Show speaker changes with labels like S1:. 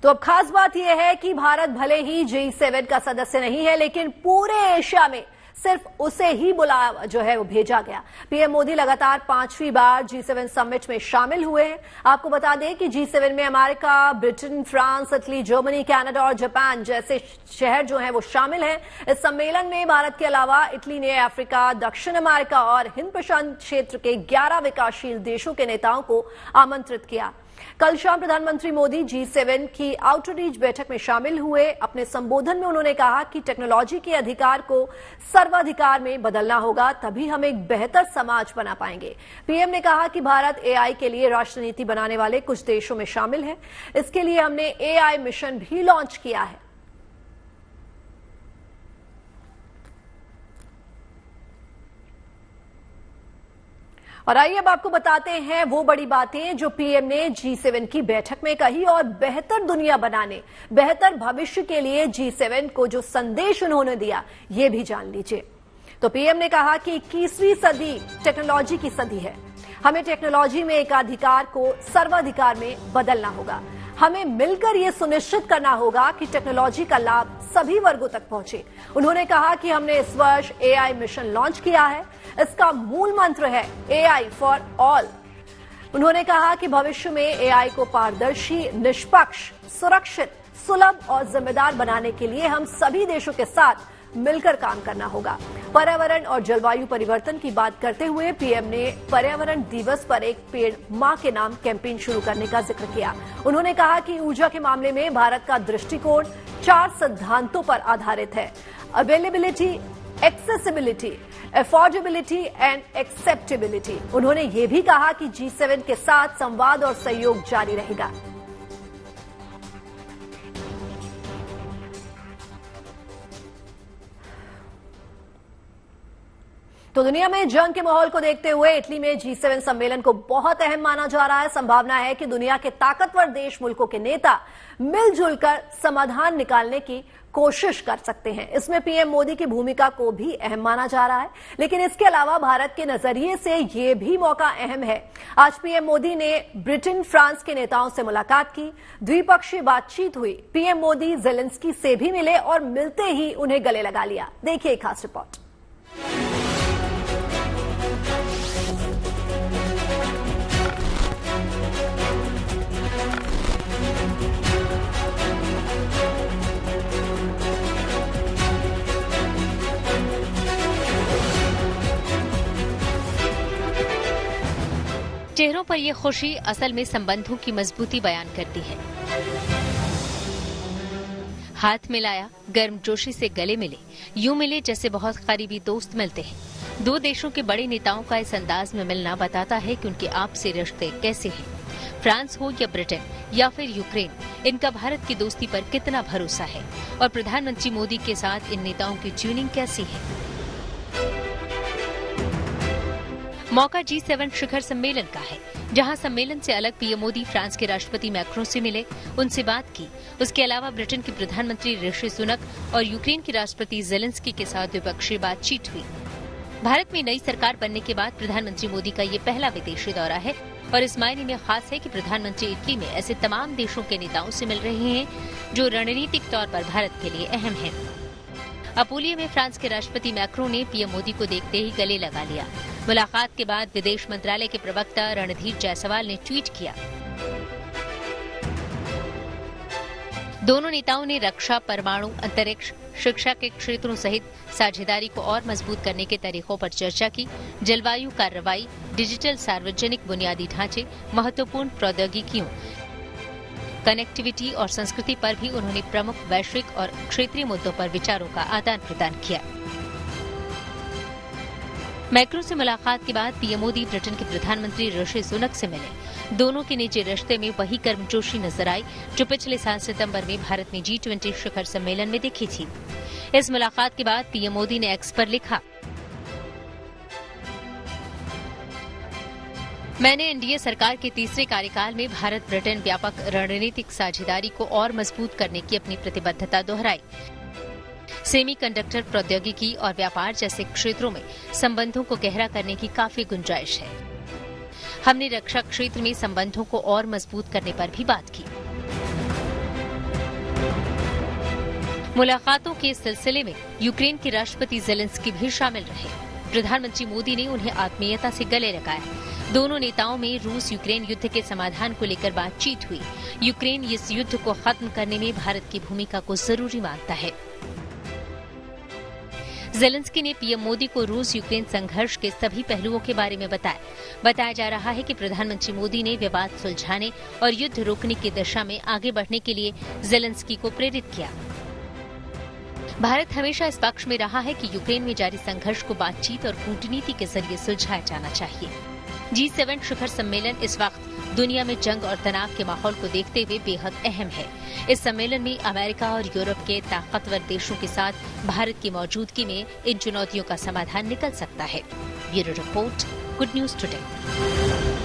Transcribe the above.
S1: तो अब खास बात यह है कि भारत भले ही G7 का सदस्य नहीं है, लेकिन पूरे एशिया में सिर्फ उसे ही बुलावा जो है वो भेजा गया। पीएम मोदी लगातार 5वीं बार G7 समिट में शामिल हुए हैं। आपको बता दें कि G7 में America, Britain, France, Italy, Germany, Canada और जापान जैसे शहर जो हैं वो शामिल हैं। इस सम्मेलन में भारत के अलावा इटली ने अफ्रीका, दक्षिण अमेरिका और हिंद प्रशांत क्षेत्र के 11 विकासशील देशों के नेताओं को आमंत्रित किया। कल शाम प्रधानमंत्री मोदी G7 की आउटरीच बैठक में शामिल हुए। अपने संबोधन में उन्होंने कहा कि टेक्नोलॉजी के अधिकार को सर्वाधिकार में बदलना होगा, तभी हम एक बेहतर समाज बना पाएंगे। पीएम ने कहा कि भारत एआई के लिए राष्ट्र नीति बनाने वाले कुछ देशों में शामिल है। इसके लिए हमने एआई मिशन भी लॉन्च किया है। और आइए अब आपको बताते हैं वो बड़ी बातें जो पीएम ने G7 की बैठक में कही और बेहतर दुनिया बनाने, बेहतर भविष्य के लिए G7 को जो संदेश उन्होंने दिया, ये भी जान लीजिए। तो पीएम ने कहा कि 21वीं सदी टेक्नोलॉजी की सदी है। हमें टेक्नोलॉजी में एकाधिकार को सर्वाधिकार में बदलना होगा। हमें मिलकर ये सुनिश्चित करना होगा कि टेक्नोलॉजी का लाभ सभी वर्गों तक पहुंचे। उन्होंने कहा कि हमने इस वर्ष एआई मिशन लॉन्च किया है। इसका मूल मंत्र है एआई फॉर ऑल। उन्होंने कहा कि भविष्य में एआई को पारदर्शी, निष्पक्ष, सुरक्षित, सुलभ और जिम्मेदार बनाने के लिए हम सभी देशों के साथ मिलकर काम करना होगा। पर्यावरण और जलवायु परिवर्तन की बात करते हुए पीएम ने पर्यावरण दिवस पर एक पेड़ मां के नाम कैंपेन शुरू करने का जिक्र किया। उन्होंने कहा कि ऊर्जा के मामले में भारत का दृष्टिकोण 4 सिद्धांतों पर आधारित है: availability, accessibility, affordability and acceptability. उन्होंने ये भी कहा कि G7 के साथ संवाद और सहयोग जारी रहेगा। तो दुनिया में जंग के माहौल को देखते हुए इटली में G7 सम्मेलन को बहुत अहम माना जा रहा है। संभावना है कि दुनिया के ताकतवर देश मुल्कों के नेता मिलजुल कर समाधान निकालने की कोशिश कर सकते हैं। इसमें पीएम मोदी की भूमिका को भी अहम माना जा रहा है, लेकिन इसके अलावा भारत के नजरिए से ये भी मौका अहम है। आज पीएम मोदी ने ब्रिटेन, फ्रांस के नेताओं से मुलाकात की, द्विपक्षीय बातचीत हुई। पीएम मोदी ज़ेलेंस्की से भी मिले और मिलते ही उन्हें गले लगा लिया। देखिए एक खास रिपोर्ट।
S2: चेहरों पर यह खुशी असल में संबंधों की मजबूती बयान करती है। हाथ मिलाया, गर्मजोशी से गले मिले, यूं मिले जैसे बहुत करीबी दोस्त मिलते हैं। दो देशों के बड़े नेताओं का इस अंदाज में मिलना बताता है कि उनके आपसी रिश्ते कैसे हैं। फ्रांस हो या ब्रिटेन या फिर यूक्रेन, इनका भारत की दोस्ती पर कितना भरोसा है और प्रधानमंत्री मोदी के साथ इन नेताओं की ट्यूनिंग कैसी है। मौका G7 शिखर सम्मेलन का है, जहां सम्मेलन से अलग पीएम मोदी फ्रांस के राष्ट्रपति मैक्रों से मिले, उनसे बात की। उसके अलावा ब्रिटेन के प्रधानमंत्री ऋषि सुनक और यूक्रेन के राष्ट्रपति ज़ेलेंस्की के साथ द्विपक्षीय बातचीत हुई। भारत में नई सरकार बनने के बाद प्रधानमंत्री मोदी का ये पहला विदेशी दौरा है और इस मायने में खास है कि प्रधानमंत्री इटली में ऐसे तमाम देशों के नेताओं से मिल रहे हैं जो रणनीतिक तौर पर भारत के लिए अहम हैं। अपूलिया में फ्रांस के राष्ट्रपति मैक्रों ने पीएम मोदी को देखते ही गले लगा लिया। मुलाकात के बाद विदेश मंत्रालय के प्रवक्ता रणधीर जायसवाल ने ट्वीट किया। दोनों नेताओं ने रक्षा, परमाणु, अंतरिक्ष, शिक्षा के क्षेत्रों सहित साझेदारी को और मजबूत करने के तरीकों पर चर्चा की। जलवायु कार्रवाई, डिजिटल सार्वजनिक बुनियादी ढांचे, महत्वपूर्ण प्रौद्योगिकियों, कनेक्टिविटी और संस्कृति पर भी उन्होंने प्रमुख वैश्विक और क्षेत्रीय मुद्दों पर विचारों का आदान प्रदान किया। मैक्रों से मुलाकात के बाद पीएम मोदी ब्रिटेन के प्रधानमंत्री ऋषि सुनक से मिले। दोनों के निजी रिश्ते में वही गर्मजोशी नजर आई जो पिछले साल सितंबर में भारत में G20 शिखर सम्मेलन में दिखी थी। इस मुलाकात के बाद पीएम मोदी ने एक्स पर लिखा, मैंने एनडीए सरकार के तीसरे कार्यकाल में भारत ब्रिटेन व्यापक रणनीतिक साझेदारी को और मजबूत करने की अपनी प्रतिबद्धता दोहराई। सेमीकंडक्टर प्रौद्योगिकी और व्यापार जैसे क्षेत्रों में संबंधों को गहरा करने की काफी गुंजाइश है। हमने रक्षा क्षेत्र में संबंधों को और मजबूत करने पर भी बात की। मुलाकातों के सिलसिले में यूक्रेन के राष्ट्रपति ज़ेलेंस्की भी शामिल रहे। प्रधानमंत्री मोदी ने उन्हें आत्मीयता से गले लगाया। दोनों नेताओं में रूस यूक्रेन युद्ध के समाधान को लेकर बातचीत हुई। यूक्रेन इस युद्ध को खत्म करने में भारत की भूमिका को जरूरी मानता है। ज़ेलेंस्की ने पीएम मोदी को रूस यूक्रेन संघर्ष के सभी पहलुओं के बारे में बताया जा रहा है कि प्रधानमंत्री मोदी ने विवाद सुलझाने और युद्ध रोकने की दिशा में आगे बढ़ने के लिए ज़ेलेंस्की को प्रेरित किया। भारत हमेशा इस पक्ष में रहा है कि यूक्रेन में जारी संघर्ष को बातचीत और कूटनीति के जरिए सुलझाया जाना चाहिए। G7 शिखर सम्मेलन इस वक्त दुनिया में जंग और तनाव के माहौल को देखते हुए बेहद अहम है। इस सम्मेलन में अमेरिका और यूरोप के ताकतवर देशों के साथ भारत की मौजूदगी में इन चुनौतियों का समाधान निकल सकता है। Bureau report, good news today.